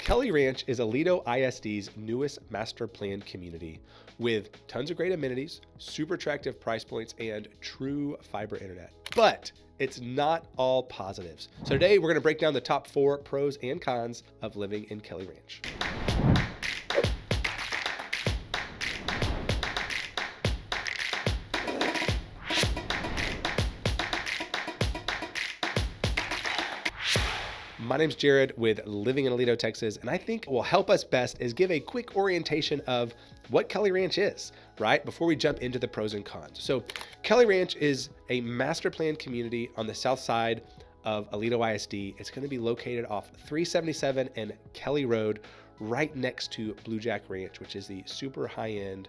Kelly Ranch is Aledo ISD's newest master plan community with tons of great amenities, super attractive price points, and true fiber internet. But it's not all positives. So today we're going to break down the top 4 pros and cons of living in Kelly Ranch. My name's Jared with Living in Aledo, Texas, and I think what will help us best is give a quick orientation of what Kelly Ranch is, right? Before we jump into the pros and cons. So Kelly Ranch is a master plan community on the south side of Aledo ISD. It's going to be located off 377 and Kelly Road, right next to Blue Jack Ranch, which is the super high-end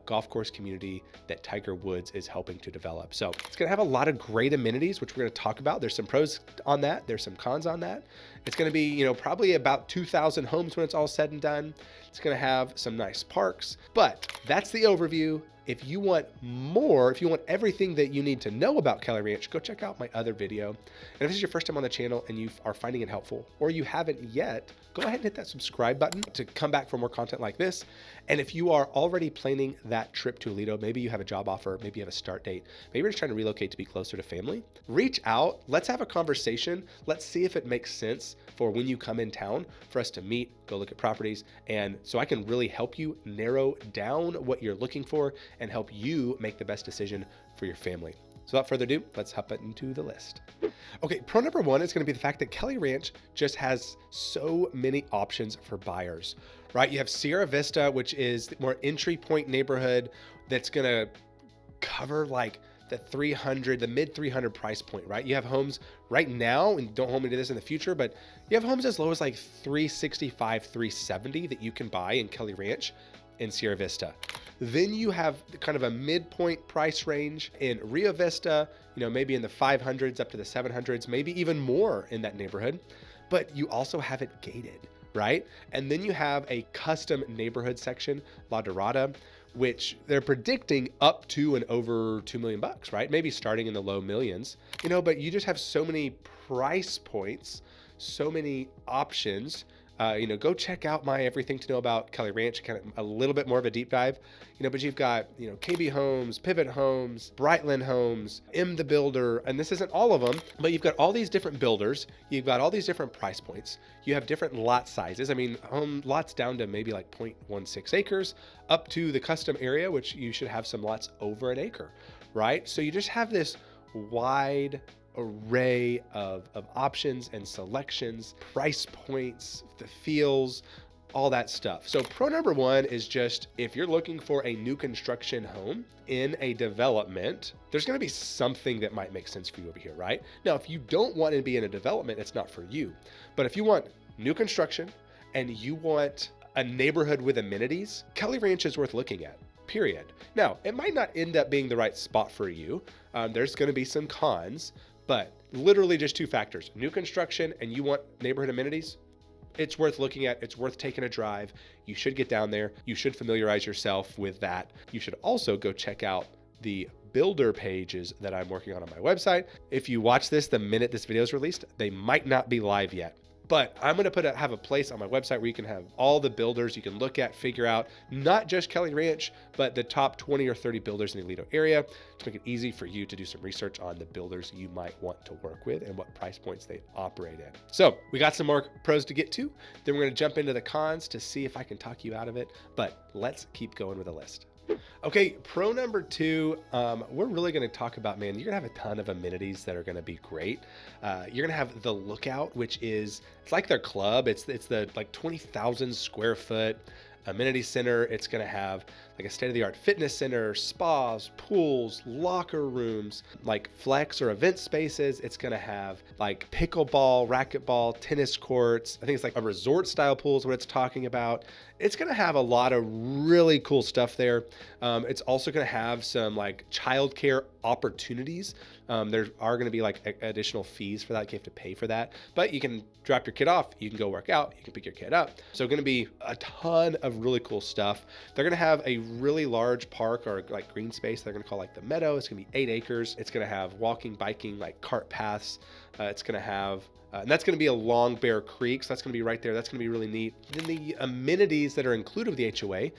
golf course community that Tiger Woods is helping to develop. So it's gonna have a lot of great amenities, which we're gonna talk about. There's some pros on that. There's some cons on that. It's gonna be, probably about 2,000 homes when it's all said and done. It's gonna have some nice parks, but that's the overview. If you want more, if you want everything that you need to know about Kelly Ranch, go check out my other video. And if this is your first time on the channel and you are finding it helpful, or you haven't yet, go ahead and hit that subscribe button to come back for more content like this. And if you are already planning that trip to Aledo, maybe you have a job offer, maybe you have a start date, maybe you're just trying to relocate to be closer to family, reach out, let's have a conversation. Let's see if it makes sense for when you come in town for us to meet, go look at properties. And so I can really help you narrow down what you're looking for and help you make the best decision for your family. So without further ado, let's hop into the list. Okay, pro number 1 is going to be the fact that Kelly Ranch just has so many options for buyers, right? You have Sierra Vista, which is the more entry point neighborhood that's going to cover like the mid 300 price point, right? You have homes right now, and don't hold me to this in the future, but you have homes as low as like 365, 370 that you can buy in Kelly Ranch in Sierra Vista. Then you have kind of a midpoint price range in Rio Vista, maybe in the 500s up to the 700s, maybe even more in that neighborhood, but you also have it gated, right? And then you have a custom neighborhood section, La Dorada, which they're predicting up to and over $2 million, right? Maybe starting in the low millions, but you just have so many price points, so many options. Go check out my Everything to Know About Kelly Ranch, kind of a little bit more of a deep dive, but you've got, KB Homes, Pivot Homes, Brightland Homes, M the Builder, and this isn't all of them, but you've got all these different builders. You've got all these different price points. You have different lot sizes. I mean, home lots down to maybe like 0.16 acres up to the custom area, which you should have some lots over an acre, right? So you just have this wide array of options and selections, price points, the feels, all that stuff. So pro number 1 is just, if you're looking for a new construction home in a development, there's going to be something that might make sense for you over here, right? Now, if you don't want to be in a development, it's not for you. But if you want new construction and you want a neighborhood with amenities, Kelly Ranch is worth looking at. Period. Now, it might not end up being the right spot for you. There's going to be some cons, but literally just 2 factors: new construction and you want neighborhood amenities. It's worth looking at. It's worth taking a drive. You should get down there. You should familiarize yourself with that. You should also go check out the builder pages that I'm working on my website. If you watch this the minute this video is released, they might not be live yet. But I'm going to have a place on my website where you can have all the builders you can look at, figure out, not just Kelly Ranch, but the top 20 or 30 builders in the Aledo area to make it easy for you to do some research on the builders you might want to work with and what price points they operate in. So we got some more pros to get to. Then we're going to jump into the cons to see if I can talk you out of it. But let's keep going with the list. Okay, pro number 2, we're really going to talk about, man, you're going to have a ton of amenities that are going to be great. You're going to have the Lookout, which is, it's like their club. It's the like 20,000 square foot amenity center. It's going to have like a state-of-the-art fitness center, spas, pools, locker rooms, like flex or event spaces. It's going to have like pickleball, racquetball, tennis courts. I think it's like a resort style pool is what it's talking about. It's going to have a lot of really cool stuff there. It's also going to have some like childcare opportunities. There are going to be like additional fees for that. You have to pay for that, but you can drop your kid off. You can go work out. You can pick your kid up. So going to be a ton of really cool stuff. They're going to have a really large park or like green space. They're going to call like the Meadow. It's going to be 8 acres. It's going to have walking, biking, like cart paths, It's going to have, and that's going to be a long Bear Creek. So that's going to be right there. That's going to be really neat. Then the amenities that are included with the HOA, so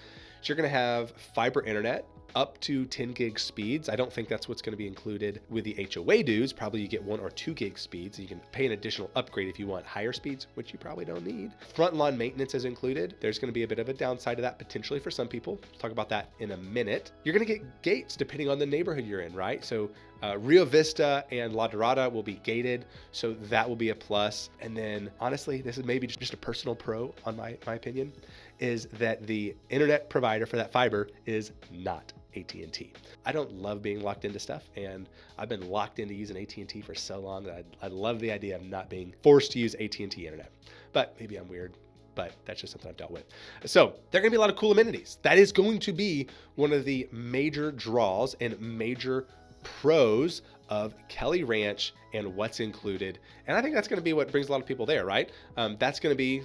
you're going to have fiber internet, up to 10 gig speeds. I don't think that's what's going to be included with the HOA dues. Probably you get 1 or 2 gig speeds. You can pay an additional upgrade if you want higher speeds, which you probably don't need. Front lawn maintenance is included. There's going to be a bit of a downside to that potentially for some people. We'll talk about that in a minute. You're going to get gates depending on the neighborhood you're in, right? So Rio Vista and La Dorada will be gated, so that will be a plus. And then honestly, this is maybe just a personal pro on my opinion, is that the internet provider for that fiber is not AT&T. I don't love being locked into stuff, and I've been locked into using AT&T for so long that I love the idea of not being forced to use AT&T internet. But maybe I'm weird, but that's just something I've dealt with. So there are going to be a lot of cool amenities. That is going to be one of the major draws and major pros of Kelly Ranch and what's included. And I think that's going to be what brings a lot of people there, right? That's going to be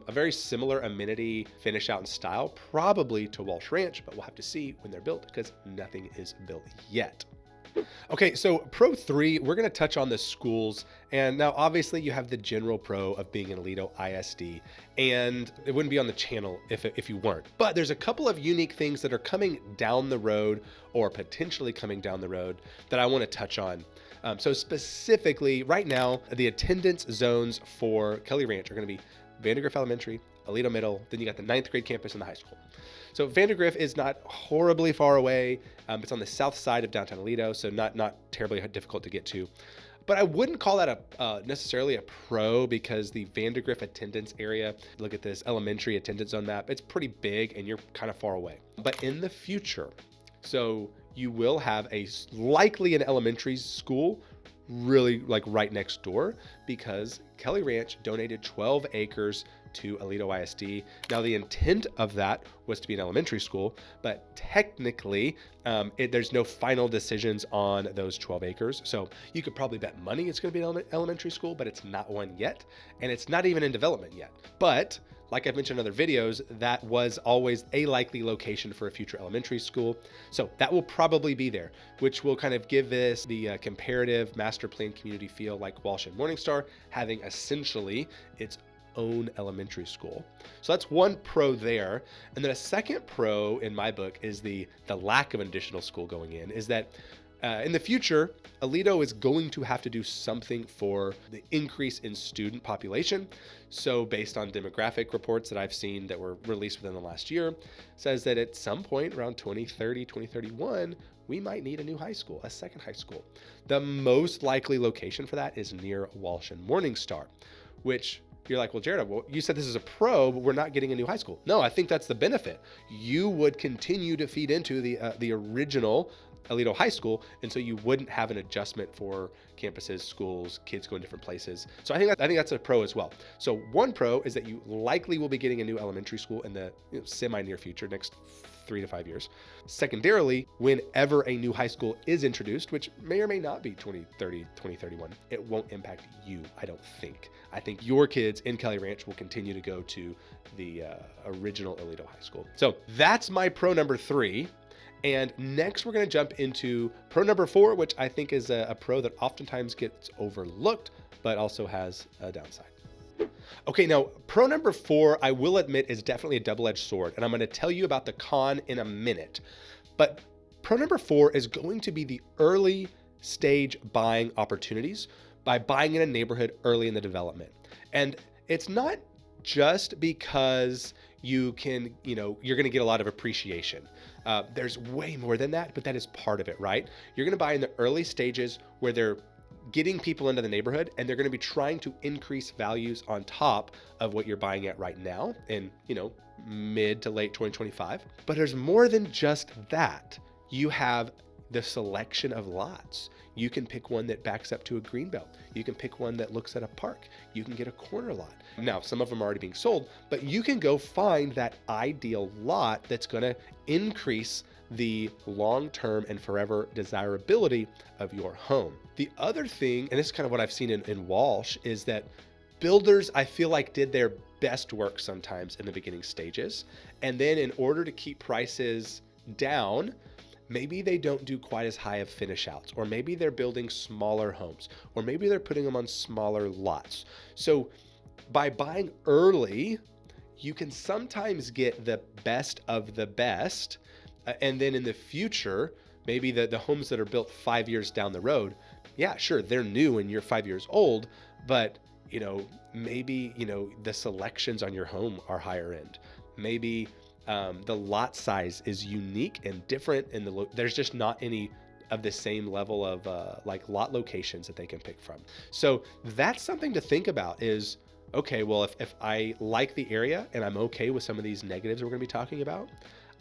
a very similar amenity finish out and style, probably to Walsh Ranch, but we'll have to see when they're built because nothing is built yet. Okay, so Pro 3, we're going to touch on the schools. And now obviously you have the general pro of being an Aledo ISD, and it wouldn't be on the channel if you weren't. But there's a couple of unique things that are coming down the road or potentially coming down the road that I want to touch on. So specifically right now, the attendance zones for Kelly Ranch are going to be Vandergrift Elementary, Aledo Middle, then you got the 9th grade campus and the high school. So Vandergrift is not horribly far away. It's on the south side of downtown Aledo, so not terribly difficult to get to. But I wouldn't call that necessarily a pro because the Vandergrift attendance area, look at this elementary attendance zone map, it's pretty big and you're kind of far away. But in the future, so you will have likely an elementary school really like right next door because Kelly Ranch donated 12 acres to Aledo ISD. Now the intent of that was to be an elementary school, but technically there's no final decisions on those 12 acres. So you could probably bet money it's going to be an elementary school, but it's not one yet. And it's not even in development yet. But like I've mentioned in other videos, that was always a likely location for a future elementary school. So that will probably be there, which will kind of give this the comparative master plan community feel like Walsh and Morningstar having essentially its own elementary school. So that's one pro there. And then a second pro in my book is the lack of an additional school going in, is that in the future, Aledo is going to have to do something for the increase in student population. So based on demographic reports that I've seen that were released within the last year, says that at some point around 2030, 2031, we might need a new high school, a second high school. The most likely location for that is near Walsh and Morningstar, which you're like, well, Jared, you said this is a pro, but we're not getting a new high school. No, I think that's the benefit. You would continue to feed into the original Aledo High School, and so you wouldn't have an adjustment for campuses, schools, kids going different places. So I think that's a pro as well. So one pro is that you likely will be getting a new elementary school in the semi-near future, next 3 to 5 years. Secondarily, whenever a new high school is introduced, which may or may not be 2030, 2031, it won't impact you, I don't think. I think your kids in Kelly Ranch will continue to go to the original Aledo High School. So that's my pro number 3. And next we're going to jump into pro number 4, which I think is a pro that oftentimes gets overlooked, but also has a downside. Okay, now pro number 4, I will admit, is definitely a double-edged sword, and I'm going to tell you about the con in a minute. But pro number 4 is going to be the early stage buying opportunities by buying in a neighborhood early in the development. And it's not just because you're going to get a lot of appreciation. There's way more than that, but that is part of it, right? You're going to buy in the early stages where they're getting people into the neighborhood, and they're going to be trying to increase values on top of what you're buying at right now in, mid to late 2025. But there's more than just that. You have the selection of lots. You can pick one that backs up to a greenbelt. You can pick one that looks at a park. You can get a corner lot. Now, some of them are already being sold, but you can go find that ideal lot that's going to increase the long-term and forever desirability of your home. The other thing, and this is kind of what I've seen in Walsh, is that builders, I feel like, did their best work sometimes in the beginning stages. And then in order to keep prices down, maybe they don't do quite as high of finish outs, or maybe they're building smaller homes, or maybe they're putting them on smaller lots. So by buying early, you can sometimes get the best of the best. And then in the future, maybe the homes that are built 5 years down the road, yeah, sure, they're new and you're 5 years old, but maybe, the selections on your home are higher end. Maybe the lot size is unique and different, and there's just not any of the same level of like lot locations that they can pick from. So that's something to think about is, okay, well, if I like the area and I'm okay with some of these negatives we're gonna be talking about,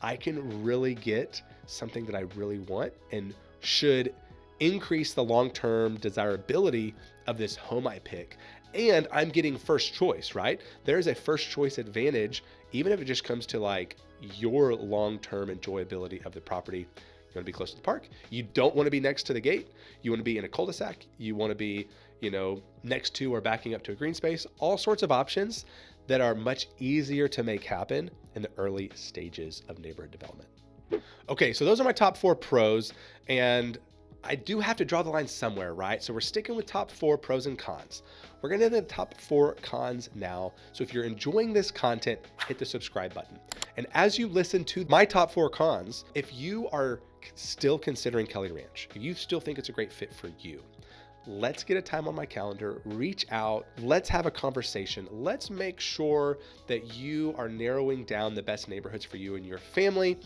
I can really get something that I really want and should increase the long-term desirability of this home I pick. And I'm getting first choice, right? There's a first choice advantage, even if it just comes to like your long-term enjoyability of the property. You want to be close to the park. You don't want to be next to the gate. You want to be in a cul-de-sac. You want to be, next to or backing up to a green space. All sorts of options that are much easier to make happen in the early stages of neighborhood development. Okay, so those are my top 4 pros, and I do have to draw the line somewhere, right? So we're sticking with top 4 pros and cons. We're gonna hit the top 4 cons now. So if you're enjoying this content, hit the subscribe button. And as you listen to my top 4 cons, if you are still considering Kelly Ranch, if you still think it's a great fit for you, let's get a time on my calendar, reach out, let's have a conversation. Let's make sure that you are narrowing down the best neighborhoods for you and your family.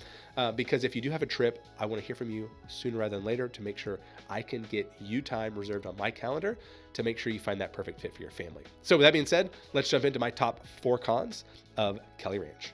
Because if you do have a trip, I want to hear from you sooner rather than later to make sure I can get you time reserved on my calendar to make sure you find that perfect fit for your family. So with that being said, let's jump into my top 4 cons of Kelly Ranch.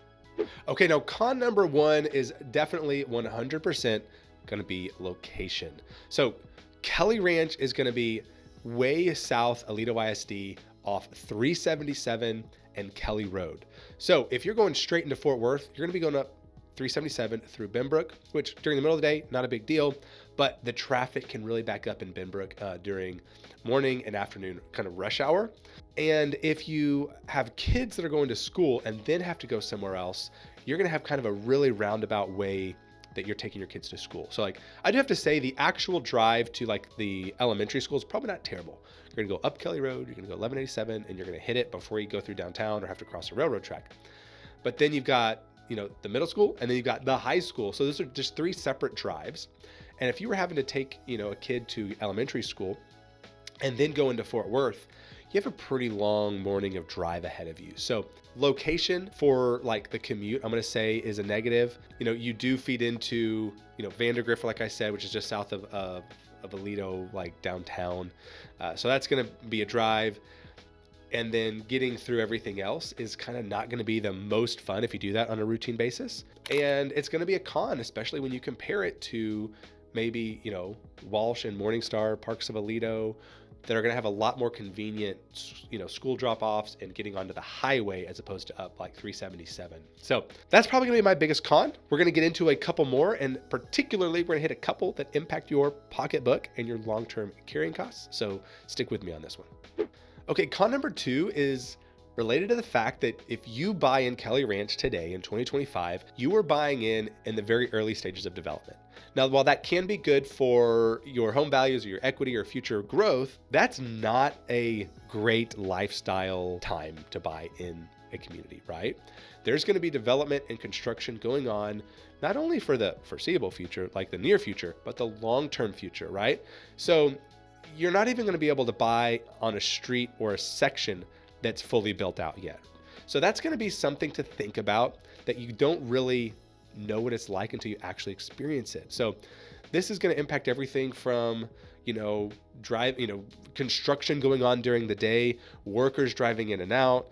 Okay, now con number 1 is definitely 100% going to be location. So Kelly Ranch is going to be way south Aledo ISD off 377 and Kelly Road. So if you're going straight into Fort Worth, you're going to be going up 377 through Benbrook, which during the middle of the day, not a big deal, but the traffic can really back up in Benbrook during morning and afternoon kind of rush hour. And if you have kids that are going to school and then have to go somewhere else, you're going to have kind of a really roundabout way that you're taking your kids to school. So like, I do have to say the actual drive to like the elementary school is probably not terrible. You're gonna go up Kelly Road, you're gonna go 1187, and you're gonna hit it before you go through downtown or have to cross a railroad track. But then you've got, the middle school, and then you've got the high school. So those are just 3 separate drives. And if you were having to take, a kid to elementary school and then go into Fort Worth, you have a pretty long morning of drive ahead of you. So location for like the commute, I'm going to say is a negative. You do feed into, Vandergrift, like I said, which is just south of Aledo, like downtown. So that's going to be a drive. And then getting through everything else is kind of not going to be the most fun if you do that on a routine basis. And it's going to be a con, especially when you compare it to maybe, Walsh and Morningstar, Parks of Aledo, that are going to have a lot more convenient, school drop-offs and getting onto the highway as opposed to up like 377. So that's probably going to be my biggest con. We're going to get into a couple more, and particularly we're going to hit a couple that impact your pocketbook and your long-term carrying costs. So stick with me on this one. Okay, con number 2 is related to the fact that if you buy in Kelly Ranch today in 2025, you are buying in the very early stages of development. Now, while that can be good for your home values or your equity or future growth, that's not a great lifestyle time to buy in a community, right? There's going to be development and construction going on, not only for the foreseeable future, like the near future, but the long-term future, right? So you're not even going to be able to buy on a street or a section that's fully built out yet. So that's going to be something to think about, that you don't really know what it's like until you actually experience it. So this is going to impact everything from, construction going on during the day, workers driving in and out,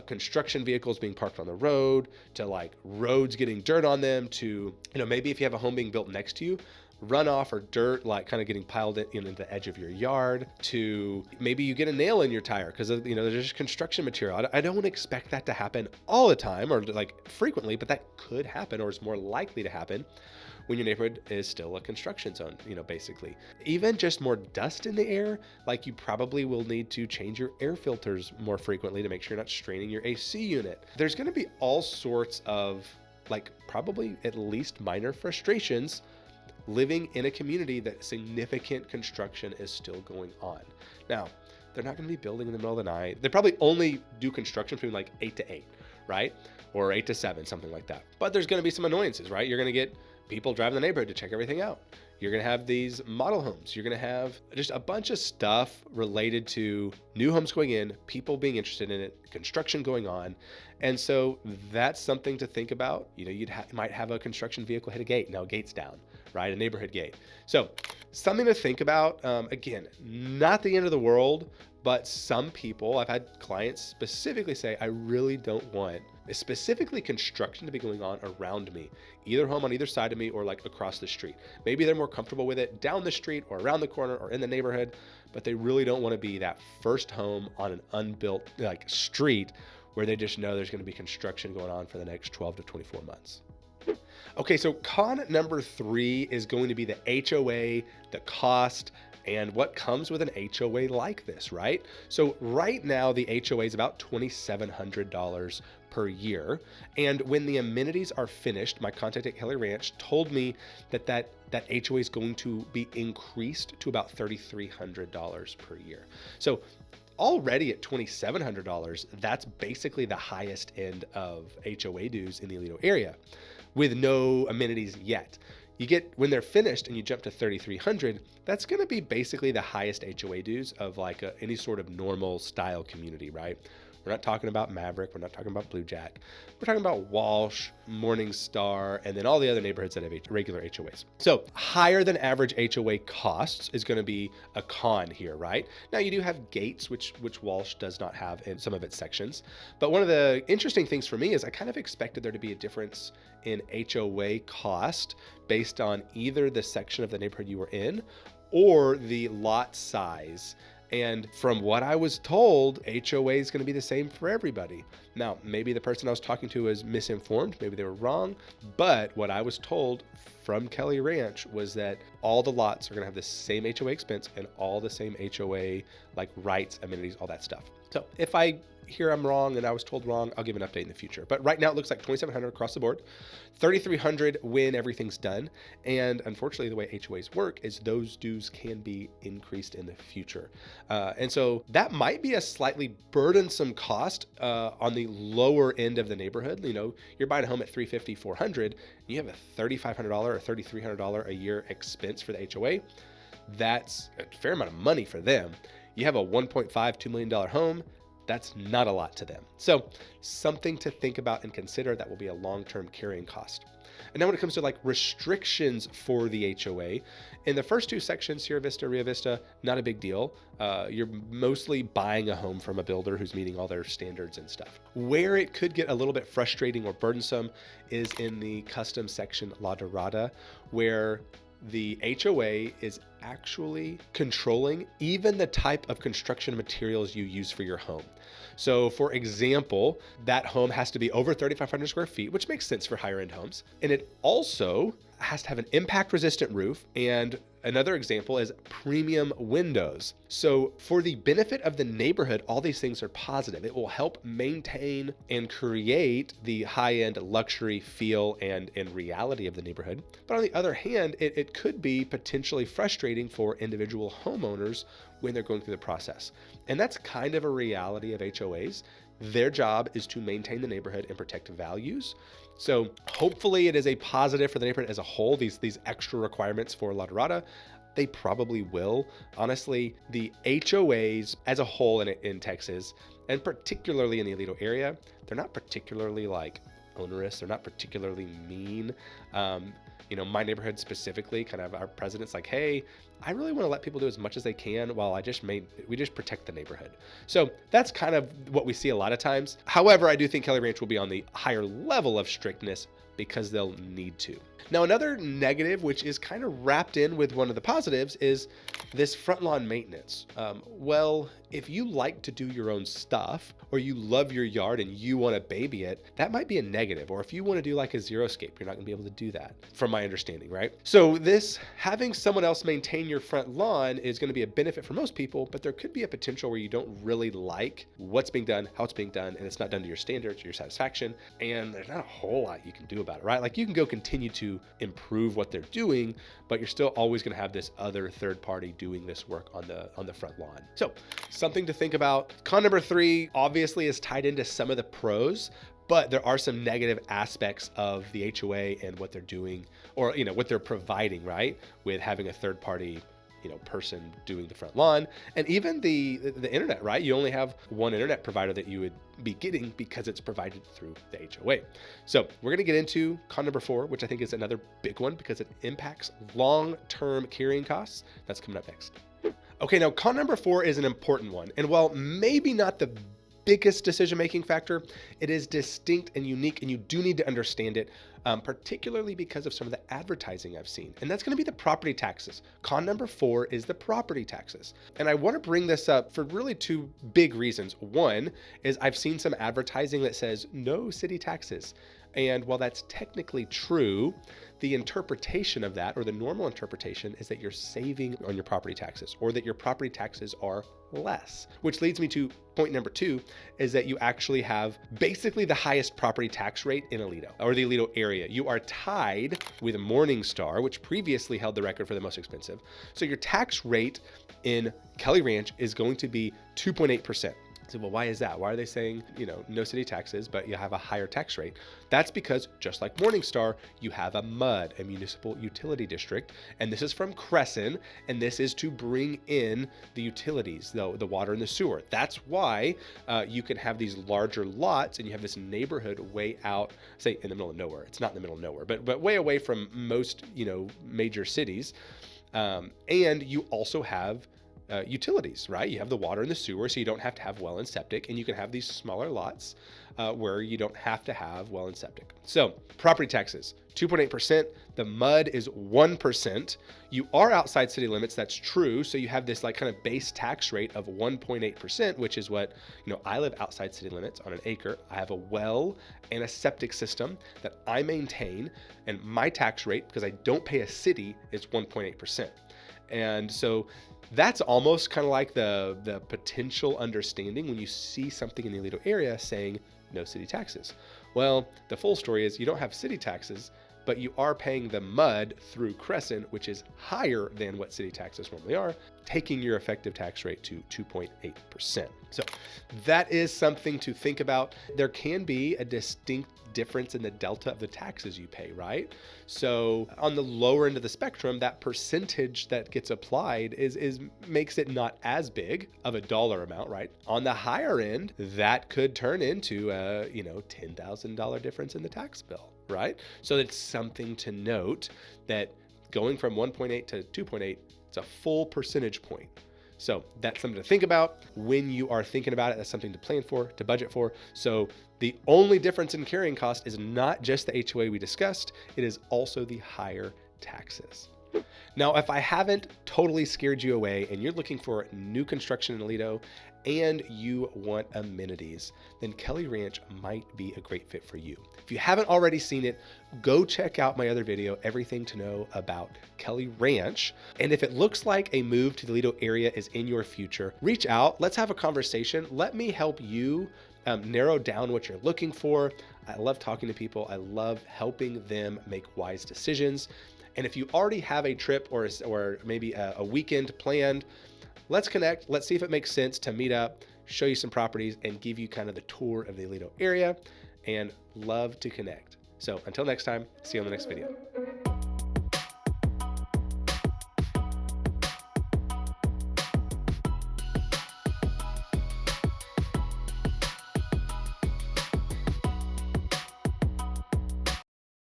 construction vehicles being parked on the road, to like roads getting dirt on them, to, maybe if you have a home being built next to you, runoff or dirt like kind of getting piled into the edge of your yard, to maybe you get a nail in your tire because there's just construction material. I don't expect that to happen all the time or like frequently, but that could happen, or is more likely to happen when your neighborhood is still a construction zone, basically. Even just more dust in the air, like you probably will need to change your air filters more frequently to make sure you're not straining your AC unit. There's going to be all sorts of like probably at least minor frustrations living in a community that significant construction is still going on. Now, they're not going to be building in the middle of the night. They probably only do construction between like 8 to 8, right? Or 8 to 7, something like that. But there's going to be some annoyances, right? You're going to get people driving the neighborhood to check everything out. You're going to have these model homes. You're going to have just a bunch of stuff related to new homes going in, people being interested in it, construction going on. And so that's something to think about. You know, you might have a construction vehicle hit a gate. Now gate's down, right? A neighborhood gate. So something to think about. Again, not the end of the world, but some people, I've had clients specifically say, I really don't want specifically construction to be going on around me, either home on either side of me or like across the street. Maybe they're more comfortable with it down the street or around the corner or in the neighborhood, but they really don't want to be that first home on an unbuilt like street where they just know there's going to be construction going on for the next 12 to 24 months. Okay, so con number 3 is going to be the HOA, the cost, and what comes with an HOA like this, right? So right now the HOA is about $2,700 per year. And when the amenities are finished, my contact at Kelly Ranch told me that HOA is going to be increased to about $3,300 per year. So already at $2,700, that's basically the highest end of HOA dues in the Aledo area with no amenities yet. You get, when they're finished and you jump to $3,300, that's going to be basically the highest HOA dues of like any sort of normal style community, right? We're not talking about Maverick. We're not talking about Blue Jack. We're talking about Walsh, Morningstar, and then all the other neighborhoods that have regular HOAs. So higher than average HOA costs is going to be a con here, right? Now you do have gates, which Walsh does not have in some of its sections. But one of the interesting things for me is I kind of expected there to be a difference in HOA cost based on either the section of the neighborhood you were in or the lot size. And from what I was told, HOA is going to be the same for everybody. Now, maybe the person I was talking to was misinformed. Maybe they were wrong. But what I was told from Kelly Ranch was that all the lots are going to have the same HOA expense and all the same HOA, like rights, amenities, all that stuff. So if I hear I'm wrong and I was told wrong, I'll give an update in the future. But right now it looks like $2,700 across the board, $3,300 when everything's done. And unfortunately, the way HOAs work is those dues can be increased in the future. And so that might be a slightly burdensome cost on the lower end of the neighborhood. You know, you're buying a home at $350,000, $400,000, and you have a $3,500 or $3,300 a year expense for the HOA. That's a fair amount of money for them. You have a $1.5, $2 million home. That's not a lot to them. So something to think about and consider. That will be a long-term carrying cost. And now when it comes to like restrictions for the HOA, in the first two sections, Sierra Vista, Rio Vista, not a big deal. You're mostly buying a home from a builder who's meeting all their standards and stuff. Where it could get a little bit frustrating or burdensome is in the custom section La Dorada, where the HOA is actually controlling even the type of construction materials you use for your home. So for example, that home has to be over 3,500 square feet, which makes sense for higher end homes. And it also has to have an impact resistant roof. And another example is premium windows. So for the benefit of the neighborhood, all these things are positive. It will help maintain and create the high-end luxury feel and reality of the neighborhood. But on the other hand, it could be potentially frustrating for individual homeowners when they're going through the process. And that's kind of a reality of HOAs. Their job is to maintain the neighborhood and protect values. So hopefully it is a positive for the neighborhood as a whole, these extra requirements for La Dorada. They probably will. Honestly, the HOAs as a whole in Texas, and particularly in the Aledo area, they're not particularly like onerous. They're not particularly mean. You know, my neighborhood specifically, kind of our president's like, hey, I really want to let people do as much as they can while we just protect the neighborhood. So that's kind of what we see a lot of times. However, I do think Kelly Ranch will be on the higher level of strictness because they'll need to. Now, another negative, which is kind of wrapped in with one of the positives, is this front lawn maintenance. Well, if you like to do your own stuff, or you love your yard and you want to baby it, that might be a negative. Or if you want to do like a xeriscape, you're not going to be able to do that, from my understanding, right? So having someone else maintain your front lawn is going to be a benefit for most people, but there could be a potential where you don't really like what's being done, how it's being done, and it's not done to your standards, your satisfaction, and there's not a whole lot you can do about about it, right? Like you can go continue to improve what they're doing, but you're still always going to have this other third party doing this work on the front lawn. So something to think about. Con number 3 obviously is tied into some of the pros, but there are some negative aspects of the HOA and what they're doing, or what they're providing, right? With having a third party person doing the front lawn, and even the internet, right? You only have one internet provider that you would be getting because it's provided through the HOA. So we're going to get into con number 4, which I think is another big one because it impacts long-term carrying costs. That's coming up next. Okay, now con number 4 is an important one, and while maybe not the biggest decision-making factor, it is distinct and unique, and you do need to understand it, particularly because of some of the advertising I've seen. And that's going to be the property taxes. Con number 4 is the property taxes. And I want to bring this up for really 2 big reasons. One is I've seen some advertising that says no city taxes. And while that's technically true, the interpretation of that, or the normal interpretation, is that you're saving on your property taxes, or that your property taxes are less. Which leads me to point number 2, is that you actually have basically the highest property tax rate in Aledo, or the Aledo area. You are tied with Morningstar, which previously held the record for the most expensive. So your tax rate in Kelly Ranch is going to be 2.8%. So, well, why is that? Why are they saying, no city taxes, but you have a higher tax rate? That's because just like Morningstar, you have a MUD, a municipal utility district. And this is from Crescent, and this is to bring in the utilities, the water and the sewer. That's why you can have these larger lots and you have this neighborhood way out, say in the middle of nowhere. It's not in the middle of nowhere, but way away from most, major cities. And you also have utilities, right? You have the water and the sewer, so you don't have to have well and septic, and you can have these smaller lots where you don't have to have well and septic. So property taxes, 2.8%. The MUD is 1%. You are outside city limits, that's true. So you have this like kind of base tax rate of 1.8%, which is what, I live outside city limits on an acre. I have a well and a septic system that I maintain, and my tax rate, because I don't pay a city, is 1.8%. And so that's almost kind of like the potential understanding when you see something in the Aledo area saying no city taxes. Well, the full story is you don't have city taxes, but you are paying the MUD through Crescent, which is higher than what city taxes normally are, taking your effective tax rate to 2.8%. So that is something to think about. There can be a distinct difference in the delta of the taxes you pay, right? So on the lower end of the spectrum, that percentage that gets applied is makes it not as big of a dollar amount, right? On the higher end, that could turn into a $10,000 difference in the tax bill, right? So it's something to note that going from 1.8 to 2.8, it's a full percentage point. So that's something to think about when you are thinking about it. That's something to plan for, to budget for. So the only difference in carrying cost is not just the HOA we discussed, it is also the higher taxes. Now, if I haven't totally scared you away and you're looking for new construction in Aledo and you want amenities, then Kelly Ranch might be a great fit for you. If you haven't already seen it, go check out my other video, Everything to Know About Kelly Ranch. And if it looks like a move to the Aledo area is in your future, reach out, let's have a conversation. Let me help you narrow down what you're looking for. I love talking to people. I love helping them make wise decisions. And if you already have a trip or maybe a weekend planned, let's connect. Let's see if it makes sense to meet up, show you some properties, and give you kind of the tour of the Aledo area, and love to connect. So until next time, see you on the next video.